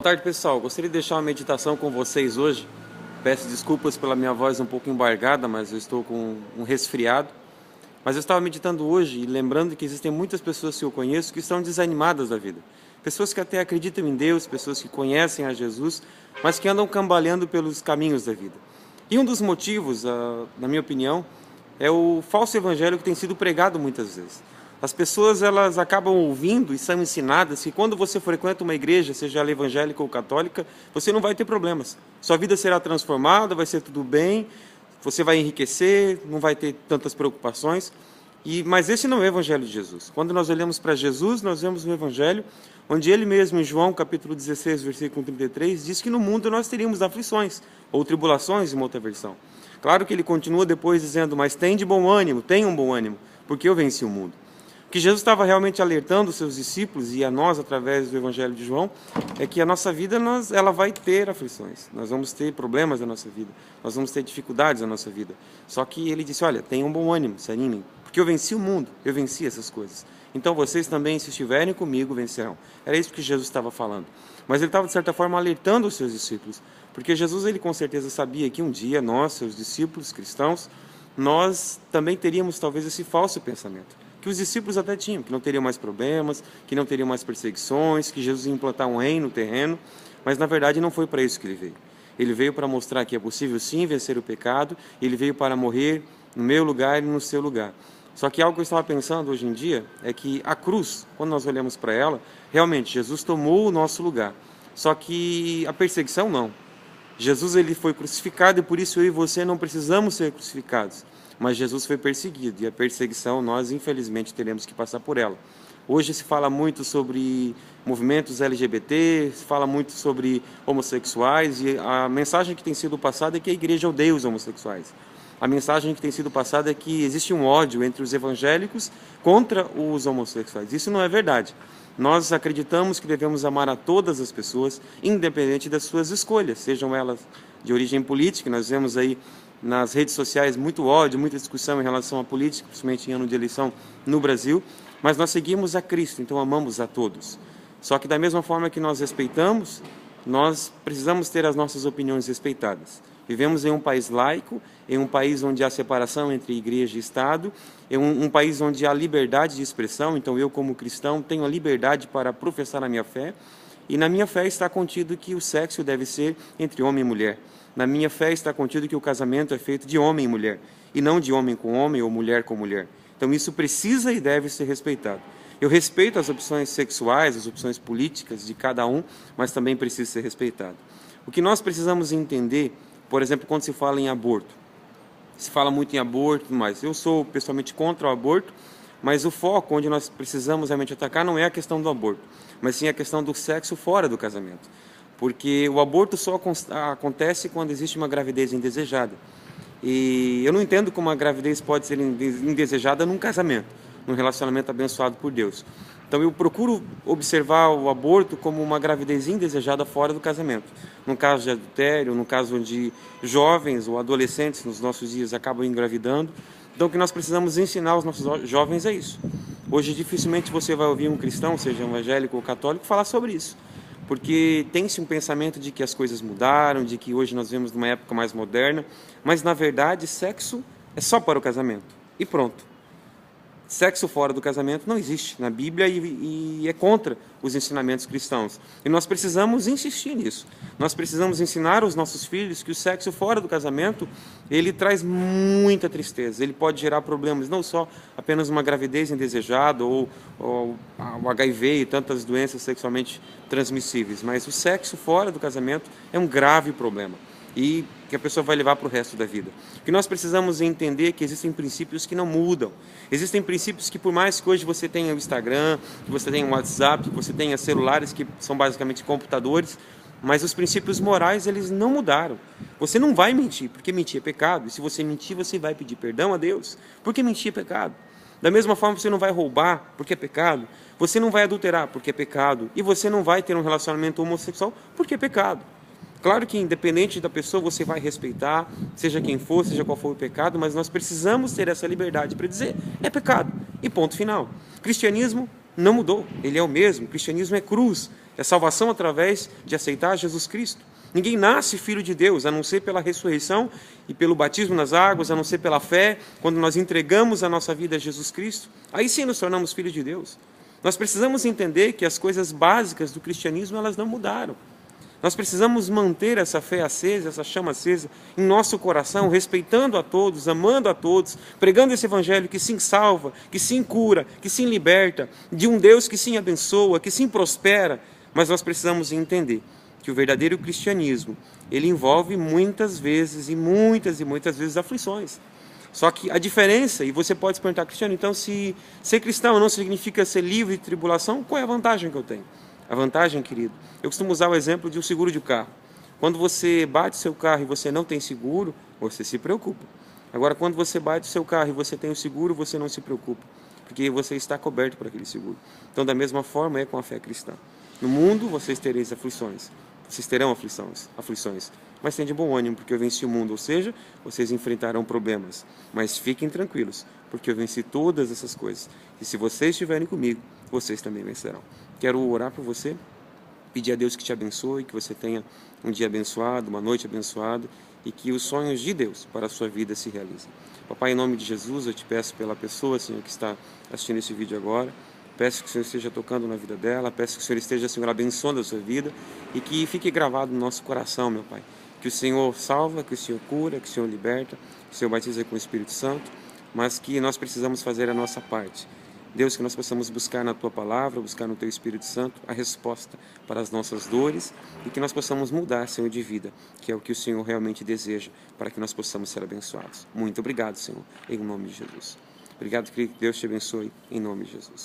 Boa tarde, pessoal. Gostaria de deixar uma meditação com vocês hoje. Peço desculpas pela minha voz um pouco embargada, mas eu estou com um resfriado. Mas eu estava meditando hoje e lembrando que existem muitas pessoas que eu conheço que estão desanimadas da vida. Pessoas que até acreditam em Deus, pessoas que conhecem a Jesus, mas que andam cambaleando pelos caminhos da vida. E um dos motivos, na minha opinião, é o falso evangelho que tem sido pregado muitas vezes. As pessoas elas acabam ouvindo e são ensinadas que quando você frequenta uma igreja, seja ela evangélica ou católica, você não vai ter problemas. Sua vida será transformada, vai ser tudo bem, você vai enriquecer, não vai ter tantas preocupações. Mas esse não é o evangelho de Jesus. Quando nós olhamos para Jesus, nós vemos um evangelho onde ele mesmo, em João capítulo 16, versículo 33, diz que no mundo nós teríamos aflições ou tribulações, em uma outra versão. Claro que ele continua depois dizendo, mas tem de bom ânimo, tenha um bom ânimo, porque eu venci o mundo. O que Jesus estava realmente alertando os seus discípulos e a nós, através do Evangelho de João, é que a nossa vida ela vai ter aflições, nós vamos ter problemas na nossa vida, nós vamos ter dificuldades na nossa vida. Só que ele disse, olha, tenham um bom ânimo, se animem, porque eu venci o mundo, eu venci essas coisas. Então vocês também, se estiverem comigo, vencerão. Era isso que Jesus estava falando. Mas ele estava, de certa forma, alertando os seus discípulos, porque Jesus, ele com certeza sabia que um dia nós, seus discípulos cristãos, nós também teríamos talvez esse falso pensamento. Que os discípulos até tinham, que não teriam mais problemas, que não teriam mais perseguições, que Jesus ia implantar um reino terreno, mas na verdade não foi para isso que ele veio. Ele veio para mostrar que é possível sim vencer o pecado, ele veio para morrer no meu lugar e no seu lugar. Só que algo que eu estava pensando hoje em dia é que a cruz, quando nós olhamos para ela, realmente Jesus tomou o nosso lugar. Só que a perseguição não. Jesus ele foi crucificado e por isso eu e você não precisamos ser crucificados. Mas Jesus foi perseguido e a perseguição nós infelizmente teremos que passar por ela. Hoje se fala muito sobre movimentos LGBT, se fala muito sobre homossexuais e a mensagem que tem sido passada é que a igreja odeia os homossexuais. A mensagem que tem sido passada é que existe um ódio entre os evangélicos contra os homossexuais. Isso não é verdade. Nós acreditamos que devemos amar a todas as pessoas, independente das suas escolhas, sejam elas de origem política. Nós vemos aí nas redes sociais muito ódio, muita discussão em relação à política, principalmente em ano de eleição no Brasil, mas nós seguimos a Cristo, então amamos a todos. Só que da mesma forma que nós respeitamos, nós precisamos ter as nossas opiniões respeitadas. Vivemos em um país laico, em um país onde há separação entre igreja e Estado, em um país onde há liberdade de expressão, então eu como cristão tenho a liberdade para professar a minha fé, e na minha fé está contido que o sexo deve ser entre homem e mulher. Na minha fé está contido que o casamento é feito de homem e mulher, e não de homem com homem ou mulher com mulher. Então isso precisa e deve ser respeitado. Eu respeito as opções sexuais, as opções políticas de cada um, mas também precisa ser respeitado. O que nós precisamos entender, por exemplo, quando se fala em aborto. Se fala muito em aborto e tudo mais. Eu sou pessoalmente contra o aborto, mas o foco onde nós precisamos realmente atacar não é a questão do aborto, mas sim a questão do sexo fora do casamento. Porque o aborto só acontece quando existe uma gravidez indesejada. E eu não entendo como a gravidez pode ser indesejada num casamento, num relacionamento abençoado por Deus. Então eu procuro observar o aborto como uma gravidez indesejada fora do casamento. No caso de adultério, no caso onde jovens ou adolescentes nos nossos dias acabam engravidando. Então o que nós precisamos ensinar aos nossos jovens é isso. Hoje dificilmente você vai ouvir um cristão, seja evangélico ou católico, falar sobre isso. Porque tem-se um pensamento de que as coisas mudaram, de que hoje nós vivemos numa época mais moderna, mas na verdade sexo é só para o casamento e pronto. Sexo fora do casamento não existe na Bíblia e é contra os ensinamentos cristãos. E nós precisamos insistir nisso. Nós precisamos ensinar aos nossos filhos que o sexo fora do casamento, ele traz muita tristeza. Ele pode gerar problemas, não só apenas uma gravidez indesejada ou o HIV e tantas doenças sexualmente transmissíveis, mas o sexo fora do casamento é um grave problema e que a pessoa vai levar para o resto da vida. O que nós precisamos entender é que existem princípios que não mudam. Existem princípios que, por mais que hoje você tenha o Instagram, que você tenha o WhatsApp, que você tenha celulares que são basicamente computadores, mas os princípios morais, eles não mudaram. Você não vai mentir, porque mentir é pecado. E se você mentir, você vai pedir perdão a Deus, porque mentir é pecado. Da mesma forma, você não vai roubar, porque é pecado. Você não vai adulterar, porque é pecado. E você não vai ter um relacionamento homossexual, porque é pecado. Claro que independente da pessoa você vai respeitar, seja quem for, seja qual for o pecado, mas nós precisamos ter essa liberdade para dizer, é pecado, e ponto final. O cristianismo não mudou, ele é o mesmo, o cristianismo é cruz, É salvação através de aceitar Jesus Cristo. Ninguém nasce filho de Deus, a não ser pela ressurreição e pelo batismo nas águas, a não ser pela fé, quando nós entregamos a nossa vida a Jesus Cristo. Aí sim nos tornamos filhos de Deus. Nós precisamos entender que as coisas básicas do cristianismo, elas não mudaram. Nós precisamos manter essa fé acesa, essa chama acesa em nosso coração, respeitando a todos, amando a todos, pregando esse evangelho que sim salva, que sim cura, que sim liberta, de um Deus que sim abençoa, que sim prospera. Mas nós precisamos entender que o verdadeiro cristianismo, ele envolve muitas vezes e muitas vezes aflições. Só que a diferença, e você pode se perguntar, Cristiano, então se ser cristão não significa ser livre de tribulação, qual é a vantagem que eu tenho? A vantagem, querido, eu costumo usar o exemplo de um seguro de carro. Quando você bate o seu carro e você não tem seguro, você se preocupa. Agora, quando você bate o seu carro e você tem o seguro, você não se preocupa, porque você está coberto por aquele seguro. Então, da mesma forma é com a fé cristã. No mundo, vocês tereis aflições. Vocês terão aflições, mas tenham de bom ânimo, porque eu venci o mundo, ou seja, vocês enfrentarão problemas. Mas fiquem tranquilos, porque eu venci todas essas coisas. E se vocês estiverem comigo, vocês também vencerão. Quero orar por você, pedir a Deus que te abençoe, que você tenha um dia abençoado, uma noite abençoada, e que os sonhos de Deus para a sua vida se realizem. Papai, em nome de Jesus, eu te peço pela pessoa, Senhor, que está assistindo esse vídeo agora. Peço que o Senhor esteja tocando na vida dela, peço que o Senhor esteja, Senhor, abençoando a sua vida e que fique gravado no nosso coração, meu Pai. Que o Senhor salva, que o Senhor cura, que o Senhor liberta, que o Senhor batiza com o Espírito Santo, mas que nós precisamos fazer a nossa parte. Deus, que nós possamos buscar na Tua Palavra, buscar no Teu Espírito Santo a resposta para as nossas dores e que nós possamos mudar, Senhor, de vida, que é o que o Senhor realmente deseja, para que nós possamos ser abençoados. Muito obrigado, Senhor, em nome de Jesus. Obrigado, que Deus te abençoe, em nome de Jesus.